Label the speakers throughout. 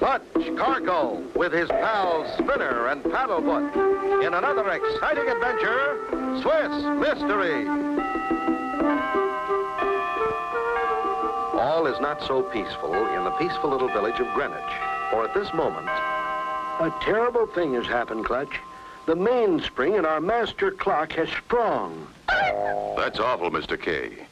Speaker 1: Clutch Cargo with his pals Spinner and Paddlefoot in another exciting adventure, Swiss Mystery. All is not so peaceful in the peaceful little village of Greenwich, for at this moment, a terrible thing has happened, Clutch. The mainspring in our master clock has sprung.
Speaker 2: That's awful, Mr. K.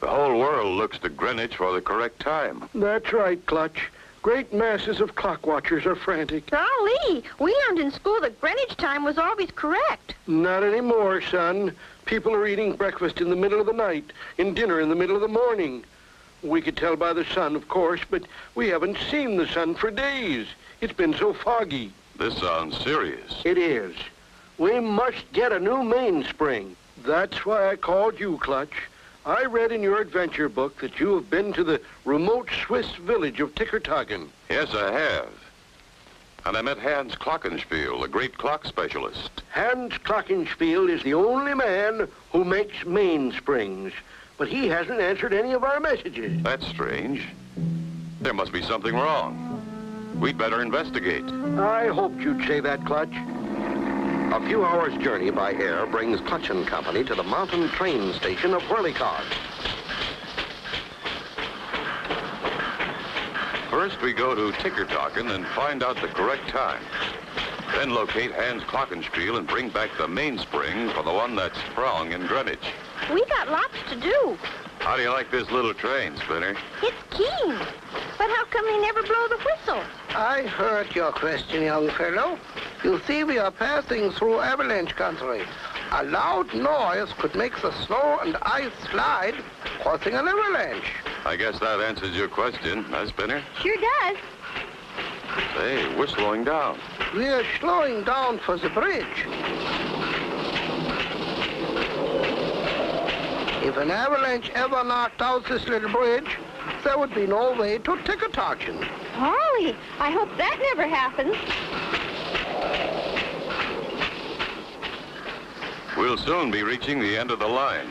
Speaker 2: The whole world looks to Greenwich for the correct time.
Speaker 1: That's right, Clutch. Great masses of clock watchers are frantic.
Speaker 3: Golly, we learned in school that Greenwich time was always correct.
Speaker 1: Not anymore, son. People are eating breakfast in the middle of the night and dinner in the middle of the morning. We could tell by the sun, of course, but we haven't seen the sun for days. It's been so foggy.
Speaker 2: This sounds serious.
Speaker 1: It is. We must get a new mainspring. That's why I called you, Clutch. I read in your adventure book that you have been to the remote Swiss village of Tickertagen.
Speaker 2: Yes, I have. And I met Hans Glockenspiel, a great clock specialist.
Speaker 1: Hans Glockenspiel is the only man who makes mainsprings, but he hasn't answered any of our messages.
Speaker 2: That's strange. There must be something wrong. We'd better investigate.
Speaker 1: I hoped you'd say that, Clutch. A few hours' journey by air brings Clutch and Company to the mountain train station of Whirlycog.
Speaker 2: First, we go to Tickertagen and find out the correct time. Then locate Hans Glockenspiel and bring back the mainspring for the one that's sprung in Greenwich.
Speaker 3: We got lots to do.
Speaker 2: How do you like this little train, Spinner?
Speaker 3: It's keen. But how come they never blow the whistle?
Speaker 4: I heard your question, young fellow. You see, we are passing through avalanche country. A loud noise could make the snow and ice slide, causing an avalanche.
Speaker 2: I guess that answers your question, huh, Spinner?
Speaker 3: Sure does.
Speaker 2: Hey, we're slowing down.
Speaker 4: We are slowing down for the bridge. If an avalanche ever knocked out this little bridge, there would be no way to Tickertagen.
Speaker 3: Golly, I hope that never happens.
Speaker 2: We'll soon be reaching the end of the line.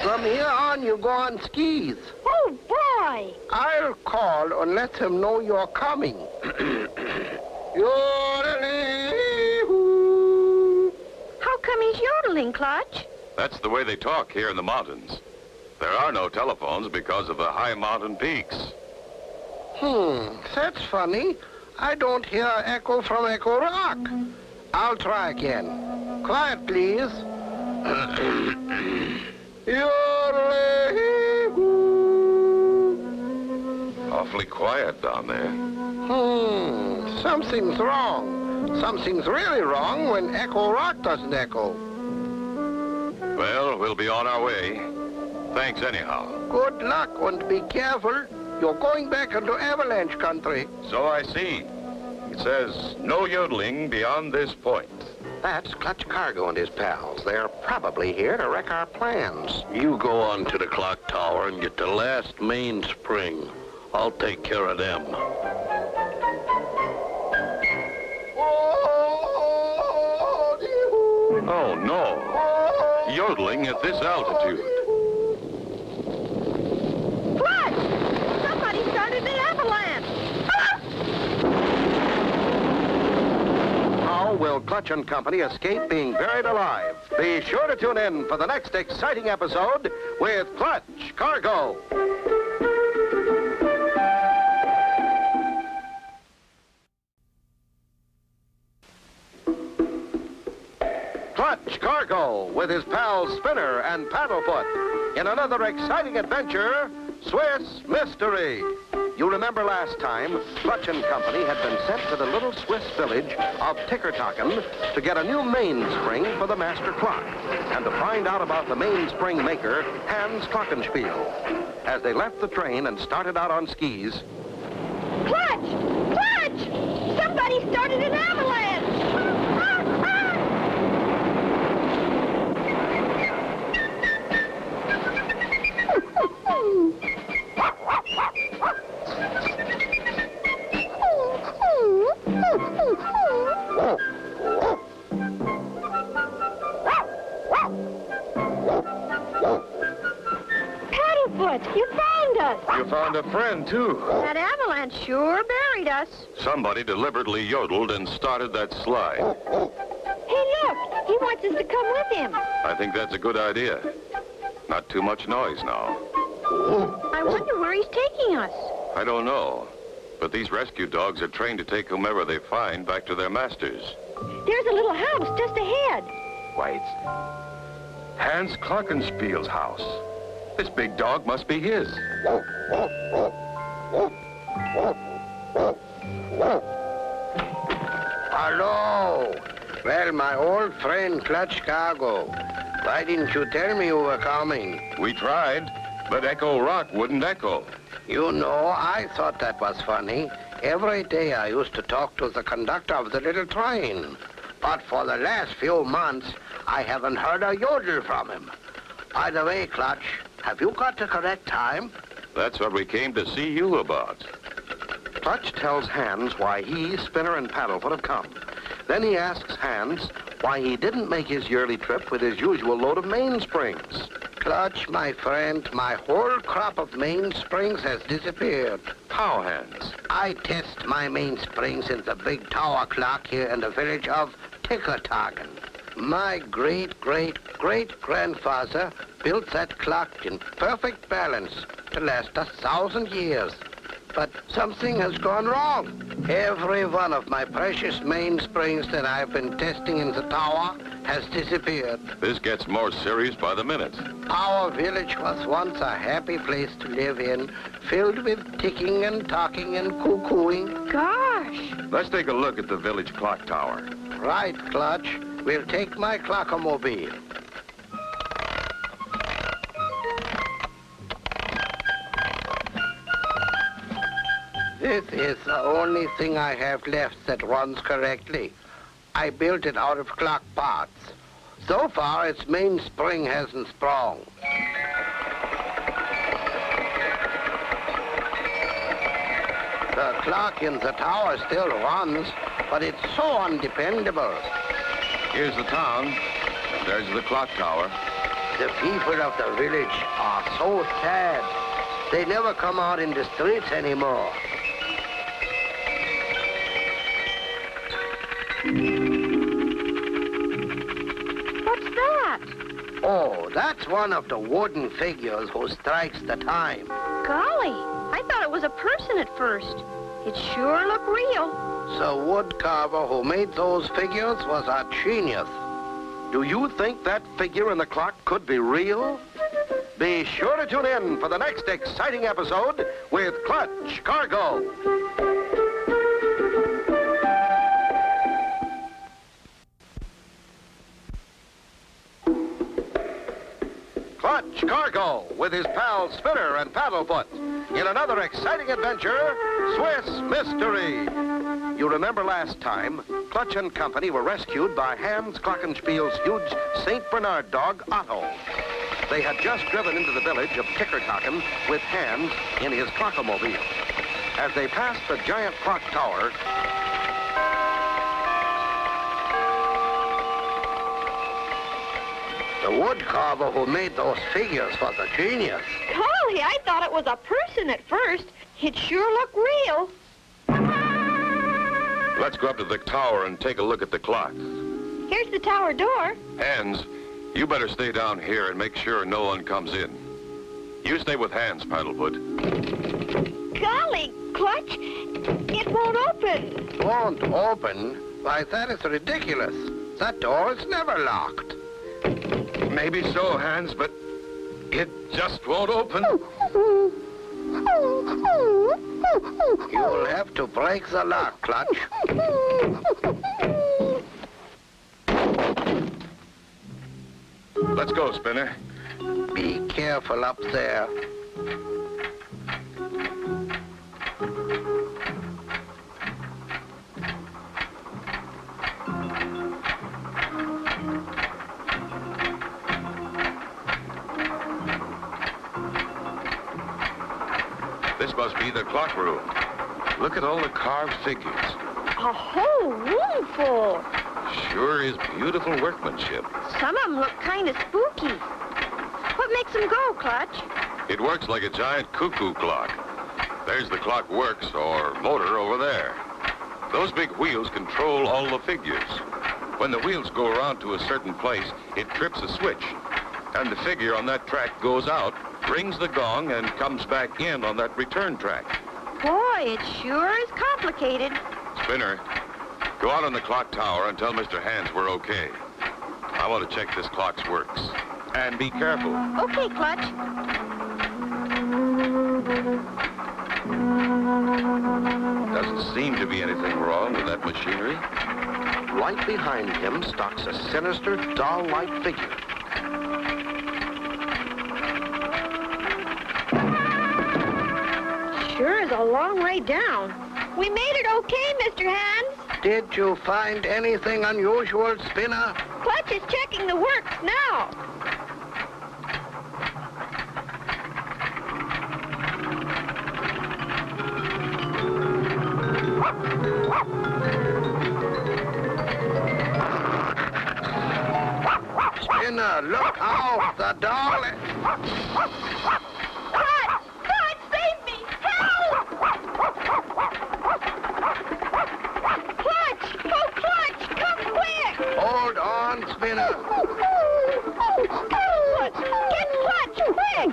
Speaker 4: From here on, you go on skis.
Speaker 3: Oh, boy!
Speaker 4: I'll call and let them know you're coming.
Speaker 3: How come he's yodeling, Clutch?
Speaker 2: That's the way they talk here in the mountains. There are no telephones because of the high mountain peaks.
Speaker 4: That's funny. I don't hear echo from Echo Rock. I'll try again. Quiet, please.
Speaker 2: Awfully quiet down there.
Speaker 4: Something's wrong. Something's really wrong when Echo Rock doesn't echo.
Speaker 2: Well, we'll be on our way. Thanks anyhow.
Speaker 4: Good luck and be careful. You're going back into avalanche country.
Speaker 2: So I see. It says no yodeling beyond this point.
Speaker 1: That's Clutch Cargo and his pals. They're probably here to wreck our plans.
Speaker 5: You go on to the clock tower and get the last mainspring. I'll take care of them.
Speaker 2: Oh, no. Yodeling at this altitude.
Speaker 3: Clutch! Somebody started an avalanche!
Speaker 1: How will Clutch and Company escape being buried alive? Be sure to tune in for the next exciting episode with Clutch Cargo. Clutch Cargo with his pals Spinner and Paddlefoot in another exciting adventure, Swiss Mystery. You remember last time, Clutch and Company had been sent to the little Swiss village of Tickertagen to get a new mainspring for the master clock and to find out about the mainspring maker, Hans Glockenspiel. As they left the train and started out on skis...
Speaker 3: Clutch! Clutch! Somebody started an avalanche! Paddlefoot, you found us.
Speaker 2: You found a friend, too.
Speaker 3: That avalanche sure buried us.
Speaker 2: Somebody deliberately yodeled and started that slide.
Speaker 3: Hey, look, he wants us to come with him.
Speaker 2: I think that's a good idea. Not too much noise now.
Speaker 3: I wonder where he's taking us.
Speaker 2: I don't know. But these rescue dogs are trained to take whomever they find back to their masters.
Speaker 3: There's a little house just ahead.
Speaker 2: Wait. Hans Glockenspiel's house. This big dog must be his.
Speaker 4: Hello. Well, my old friend Clutch Cargo. Why didn't you tell me you were coming?
Speaker 2: We tried, but Echo Rock wouldn't echo.
Speaker 4: You know, I thought that was funny. Every day I used to talk to the conductor of the little train. But for the last few months, I haven't heard a yodel from him. By the way, Clutch, have you got the correct time?
Speaker 2: That's what we came to see you about.
Speaker 1: Clutch tells Hans why he, Spinner, and Paddlefoot have come. Then he asks Hans why he didn't make his yearly trip with his usual load of mainsprings.
Speaker 4: Clutch, my friend, my whole crop of mainsprings has disappeared.
Speaker 1: How, Hans?
Speaker 4: I test my mainsprings in the big tower clock here in the village of Tickertagen. My great-great-great-grandfather built that clock in perfect balance to last 1,000 years. But something has gone wrong. Every one of my precious mainsprings that I've been testing in the tower has disappeared.
Speaker 2: This gets more serious by the minute.
Speaker 4: Our village was once a happy place to live in, filled with ticking and talking and cuckooing.
Speaker 3: Gosh.
Speaker 2: Let's take a look at the village clock tower.
Speaker 4: Right, Clutch. We'll take my clockomobile. This is the only thing I have left that runs correctly. I built it out of clock parts. So far, its mainspring hasn't sprung. The clock in the tower still runs, but it's so undependable.
Speaker 2: Here's the town, and there's the clock tower.
Speaker 4: The people of the village are so sad. They never come out in the streets anymore.
Speaker 3: What's that?
Speaker 4: Oh, that's one of the wooden figures who strikes the time.
Speaker 3: Golly, I thought it was a person at first. It sure looked real.
Speaker 4: The wood carver who made those figures was a genius.
Speaker 1: Do you think that figure in the clock could be real? Be sure to tune in for the next exciting episode with Clutch Cargo. Clutch Cargo with his pals Spinner and Paddlefoot in another exciting adventure, Swiss Mystery. You remember last time, Clutch and company were rescued by Hans Glockenspiel's huge St. Bernard dog, Otto. They had just driven into the village of Tickertagen with Hans in his clockomobile. As they passed the giant clock tower,
Speaker 4: the wood carver who made those figures was a genius.
Speaker 3: Golly, I thought it was a person at first. It sure looked real.
Speaker 2: Let's go up to the tower and take a look at the clock.
Speaker 3: Here's the tower door.
Speaker 2: Hans, you better stay down here and make sure no one comes in. You stay with Hans, Paddlefoot.
Speaker 3: Golly, Clutch, it won't open.
Speaker 4: Won't open? Why, that is ridiculous. That door is never locked.
Speaker 2: Maybe so, Hans, but it just won't open.
Speaker 4: You'll have to break the lock, Clutch.
Speaker 2: Let's go, Spinner.
Speaker 4: Be careful up there.
Speaker 2: This must be the clock room. Look at all the carved figures.
Speaker 3: A whole room full.
Speaker 2: Sure is beautiful workmanship.
Speaker 3: Some of them look kind of spooky. What makes them go, Clutch?
Speaker 2: It works like a giant cuckoo clock. There's the clock works, or motor, over there. Those big wheels control all the figures. When the wheels go around to a certain place, it trips a switch. And the figure on that track goes out, rings the gong, and comes back in on that return track.
Speaker 3: Boy, it sure is complicated.
Speaker 2: Spinner, go out on the clock tower and tell Mr. Hands we're okay. I want to check this clock's works. And be careful.
Speaker 3: Okay, Clutch.
Speaker 2: Doesn't seem to be anything wrong with that machinery.
Speaker 1: Right behind him stalks a sinister, doll-like figure.
Speaker 3: Sure is a long way down. We made it okay, Mr. Hands.
Speaker 4: Did you find anything unusual, Spinner?
Speaker 3: Clutch is checking the works now.
Speaker 4: Spinner, look out! The doll...
Speaker 3: Clutch! Clutch, save me! Help! Clutch! Oh, Clutch! Come quick!
Speaker 4: Hold on, Spinner.
Speaker 3: Clutch! Get Clutch, quick!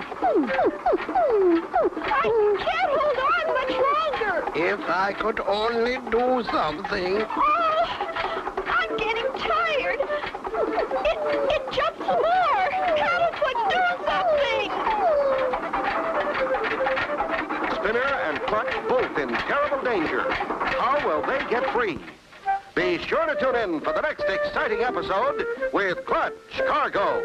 Speaker 3: I can't hold on much longer.
Speaker 4: If I could only do something.
Speaker 3: Oh, I'm getting tired. It jumps more. Paddlefoot, do something.
Speaker 1: Spinner and Clutch both in terrible danger. How will they get free? Be sure to tune in for the next exciting episode with Clutch Cargo.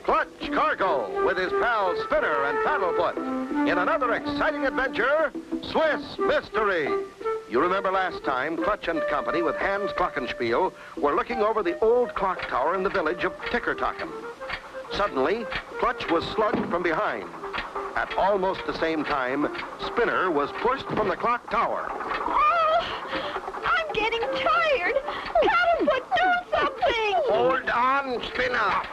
Speaker 1: Clutch Cargo with his pals Spinner and Paddlefoot in another exciting adventure, Swiss Mystery. You remember last time, Clutch and company with Hans Glockenspiel were looking over the old clock tower in the village of Tickertocken. Suddenly, Clutch was slugged from behind. At almost the same time, Spinner was pushed from the clock tower.
Speaker 3: Oh, I'm getting tired. Paddlefoot, do something.
Speaker 4: Hold on, Spinner.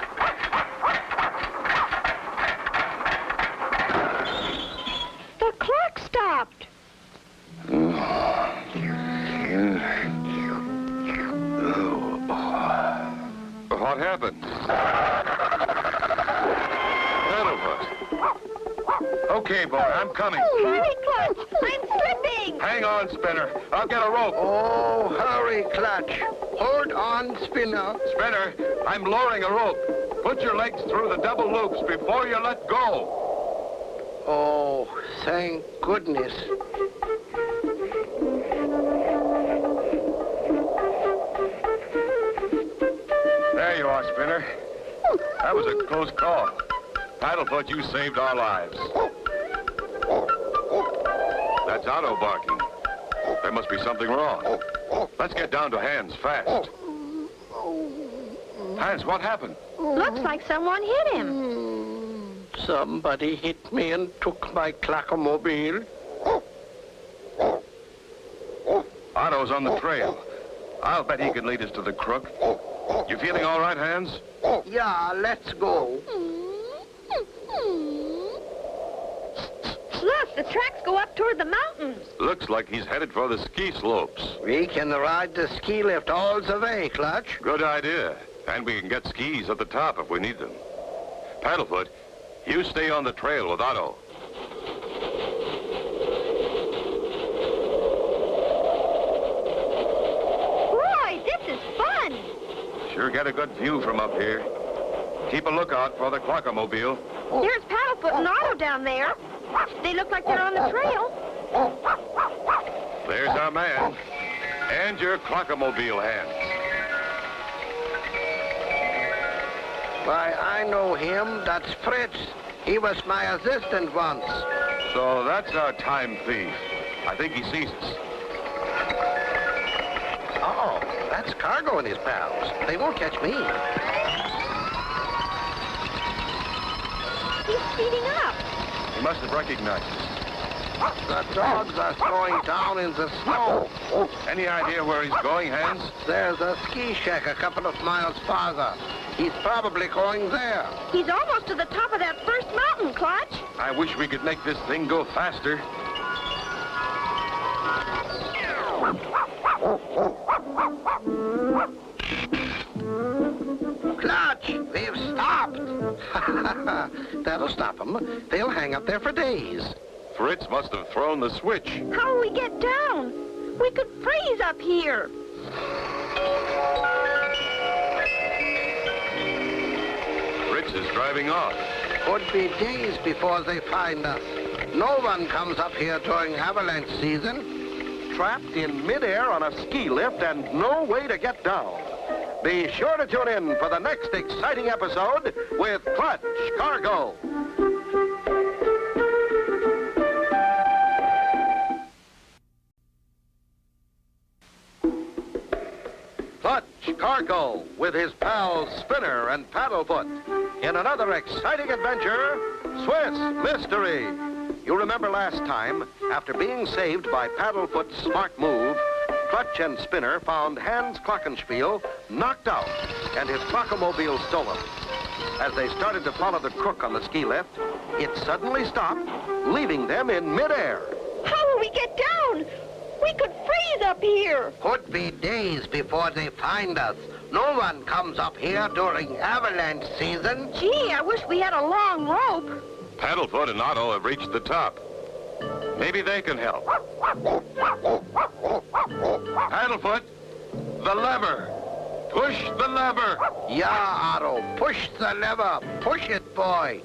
Speaker 3: The clock stopped.
Speaker 2: What happened? Paddlefoot. Okay, boy, I'm coming.
Speaker 3: Hurry, Clutch. I'm slipping.
Speaker 2: Hang on, Spinner. I'll get a rope.
Speaker 4: Oh, hurry, Clutch. Hold on, Spinner.
Speaker 2: Spinner, I'm lowering a rope. Put your legs through the double loops before you let go.
Speaker 4: Oh, thank goodness.
Speaker 2: There you are, Spinner. That was a close call. Paddlefoot, you saved our lives. That's Otto barking. There must be something wrong. Let's get down to Hans fast. Hans, what happened?
Speaker 3: Looks like someone hit him.
Speaker 4: Somebody hit me and took my clackamobile.
Speaker 2: Otto's on the trail. I'll bet he can lead us to the crook. You feeling all right, Hans?
Speaker 4: Yeah, let's go.
Speaker 3: Look, the tracks go up toward the mountains.
Speaker 2: Looks like he's headed for the ski slopes.
Speaker 4: We can ride the ski lift all the way, Clutch.
Speaker 2: Good idea. And we can get skis at the top if we need them. Paddlefoot, you stay on the trail with Otto.
Speaker 3: Boy, this is fun.
Speaker 2: Sure get a good view from up here. Keep a lookout for the clockamobile.
Speaker 3: There's Paddlefoot and Otto down there. They look like they're on the trail.
Speaker 2: There's our man. And your clockamobile, Hans.
Speaker 4: Why, I know him. That's Fritz. He was my assistant once.
Speaker 2: So that's our time thief. I think he sees us.
Speaker 1: Uh-oh, that's Cargo and his pals. They won't catch me.
Speaker 3: He's speeding up.
Speaker 2: He must have recognized us.
Speaker 4: The dogs are slowing down in the snow.
Speaker 2: Any idea where he's going, Hans?
Speaker 4: There's a ski shack a couple of miles farther. He's probably going there.
Speaker 3: He's almost to the top of that first mountain, Clutch.
Speaker 2: I wish we could make this thing go faster.
Speaker 4: Clutch, we've stopped. That'll stop them. They'll hang up there for days.
Speaker 2: Fritz must have thrown the switch.
Speaker 3: How will we get down? We could freeze up here.
Speaker 2: Fritz is driving off.
Speaker 4: Could be days before they find us. No one comes up here during avalanche season.
Speaker 1: Trapped in midair on a ski lift and no way to get down. Be sure to tune in for the next exciting episode with Clutch Cargo. Clutch Cargo with his pals Spinner and Paddlefoot in another exciting adventure, Swiss Mystery. You remember last time, after being saved by Paddlefoot's smart move, Clutch and Spinner found Hans Glockenspiel knocked out and his clockmobile stolen. As they started to follow the crook on the ski lift, it suddenly stopped, leaving them in midair.
Speaker 3: How will we get down? We could freeze up here.
Speaker 4: Could be days before they find us. No one comes up here during avalanche season.
Speaker 3: Gee, I wish we had a long rope.
Speaker 2: Paddlefoot and Otto have reached the top. Maybe they can help. Paddlefoot, the lever. Push the lever.
Speaker 4: Yeah, Otto, push the lever. Push it, boy.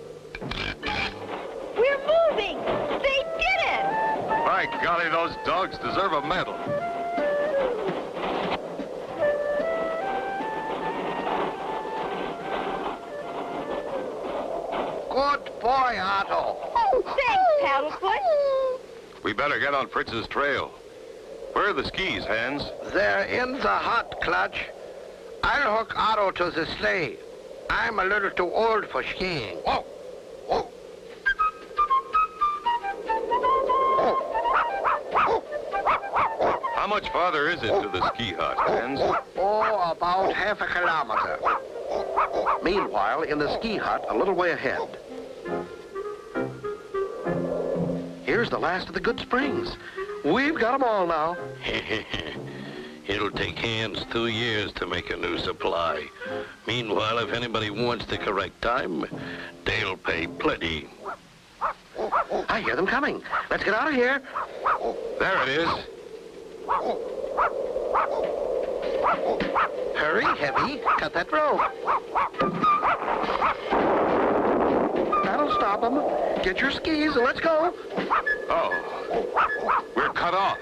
Speaker 3: We're moving. They did it.
Speaker 2: By golly, those dogs deserve a medal.
Speaker 4: Good boy, Otto.
Speaker 3: Oh, thanks, Paddlefoot.
Speaker 2: We better get on Fritz's trail. Where are the skis, Hans?
Speaker 4: They're in the hut, Clutch. I'll hook Otto to the sleigh. I'm a little too old for skiing. Oh, oh.
Speaker 2: How much farther is it to the ski hut, Hans?
Speaker 4: Oh, about half a kilometer.
Speaker 1: Meanwhile, in the ski hut a little way ahead. Here's the last of the good springs. We've got them all now.
Speaker 5: It'll take Hans 2 years to make a new supply. Meanwhile, if anybody wants the correct time, they'll pay plenty.
Speaker 1: I hear them coming. Let's get out of here.
Speaker 2: There it is.
Speaker 4: Hurry, Heavy. Cut that rope.
Speaker 1: That'll stop them. Get your skis and let's go.
Speaker 2: Oh, we're cut off.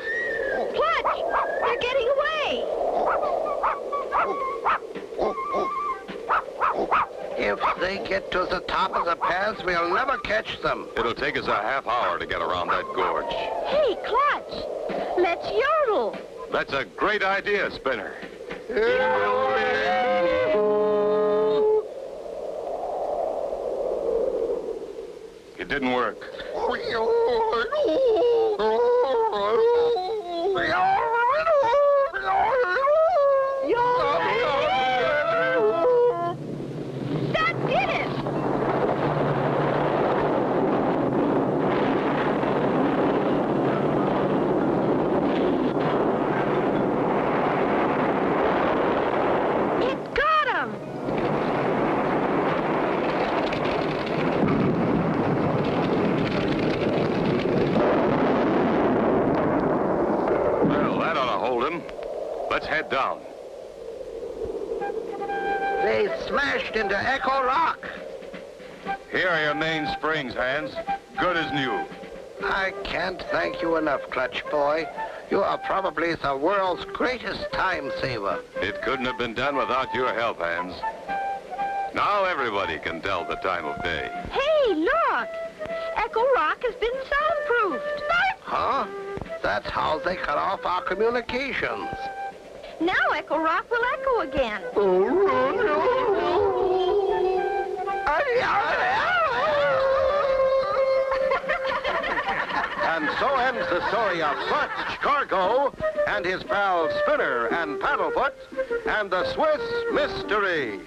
Speaker 3: Clutch, they're getting away.
Speaker 4: If they get to the top of the pass, we'll never catch them.
Speaker 2: It'll take us a half hour to get around that gorge.
Speaker 3: Hey, Clutch, let's yodel.
Speaker 2: That's a great idea, Spinner. It didn't work.
Speaker 3: That did it. It got him.
Speaker 2: Well, that ought to hold him. Let's head down.
Speaker 4: They smashed into Echo Rock.
Speaker 2: Here are your main springs, Hans. Good as new.
Speaker 4: I can't thank you enough, Clutch boy. You are probably the world's greatest time saver.
Speaker 2: It couldn't have been done without your help, Hans. Now everybody can tell the time of day.
Speaker 3: Hey, look. Echo Rock has been soundproofed.
Speaker 4: Huh? That's how they cut off our communications.
Speaker 3: Now Echo Rock will echo again.
Speaker 1: And so ends the story of Clutch, Cargo, and his pals Spinner and Paddlefoot, and the Swiss Mystery.